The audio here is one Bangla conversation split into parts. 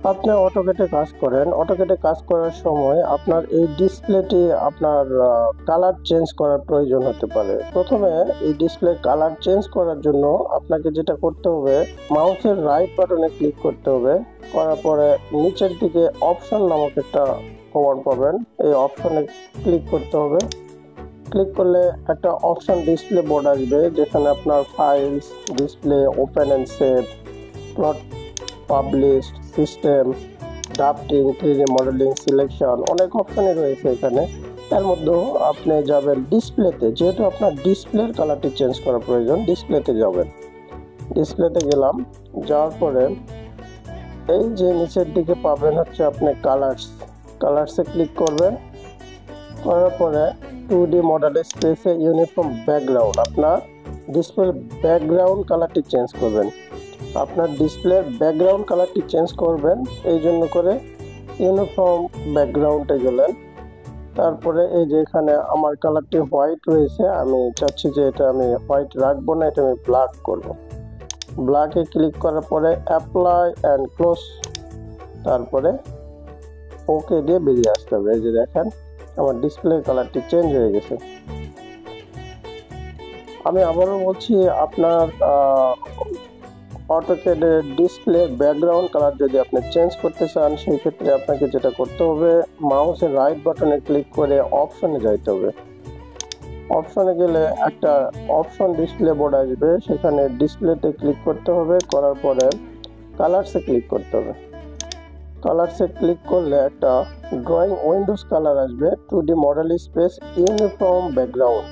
আপনি অটোকেটে কাজ করেন, অটোকেটে কাজ করার সময় আপনার এই ডিসপ্লেটি আপনার কালার চেঞ্জ করার প্রয়োজন হতে পারে। প্রথমে এই ডিসপ্লে কালার চেঞ্জ করার জন্য আপনাকে যেটা করতে হবে, মাউসের রাইট বাটনে ক্লিক করতে হবে। করার পরে নিচের দিকে অপশন নামক একটা কমান্ড পাবেন, এই অপশনে ক্লিক করতে হবে। ক্লিক করলে একটা অপশন ডিসপ্লে বোর্ড আসবে, যেখানে আপনার files, display, open and save, plot, publish, system, drafting, 3D modelling, selection, অনেক অপশনই রয়েছে এখানে। এর মধ্যেও আপনি যাবেন ডিসপ্লেতে, যেহেতু আপনার ডিসপ্লের কালারটি চেঞ্জ করা প্রয়োজন, ডিসপ্লেতে যাবেন। ডিসপ্লেতে গেলাম, যাওয়ার পরে এই যে নিচের দিকে পাবেন হচ্ছে আপনি কালার্সে ক্লিক করবেন। করার পরে 2D মডেল স্পেসে ইউনিফর্ম ব্যাকগ্রাউন্ড, আপনার ডিসপ্লের ব্যাকগ্রাউন্ড কালারটি চেঞ্জ করবেন। আপনার ডিসপ্লের ব্যাকগ্রাউন্ড কালারটি চেঞ্জ করবেন, এই জন্য করে ইউনিফর্ম ব্যাকগ্রাউন্ডে গেলেন। তারপরে এই যে এখানে আমার কালারটি হোয়াইট রয়েছে, আমি চাচ্ছি যে এটা আমি হোয়াইট রাখবো না, এটা আমি ব্ল্যাক করব। ব্ল্যাকে ক্লিক করার পরে অ্যাপ্লাই অ্যান্ড ক্লোজ, তারপরে ওকে দিয়ে বেরিয়ে আসতে হবে। এই যে দেখেন আমার ডিসপ্লে কালারটি চেঞ্জ হয়ে গেছে। আমি আবারও বলছি, আপনার অটোক্যাডের ডিসপ্লে ব্যাকগ্রাউন্ড কালার যদি আপনি চেঞ্জ করতে চান, সেই ক্ষেত্রে আপনাকে যেটা করতে হবে, মাউসের রাইট বাটনে ক্লিক করে অপশনে যাইতে হবে। অপশনে গেলে একটা অপশন ডিসপ্লে বোর্ড আসবে, সেখানে ডিসপ্লেতে ক্লিক করতে হবে। করার পরে কালারসে ক্লিক করতে হবে। কালারসে ক্লিক করলে একটা ড্রয়িং উইন্ডোজ কালার আসবে, 2D model space uniform background.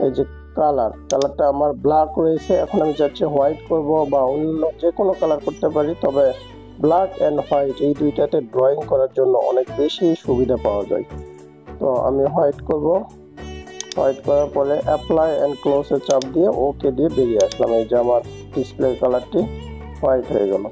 এই যে কালারটা আমার ব্ল্যাক রয়েছে, এখন আমি চাচ্ছি হোয়াইট করব বা অন্য যে কোনো কালার করতে পারি, তবে ব্ল্যাক অ্যান্ড হোয়াইট এই দুইটাতে ড্রয়িং করার জন্য অনেক বেশি সুবিধা পাওয়া যায়। তো আমি হোয়াইট করব। হোয়াইট করার পরে অ্যাপ্লাই অ্যান্ড ক্লোজে চাপ দিয়ে ওকে দিয়ে বেরিয়ে আসলাম। এই যে আমার ডিসপ্লে কালারটি হোয়াইট হয়ে গেল।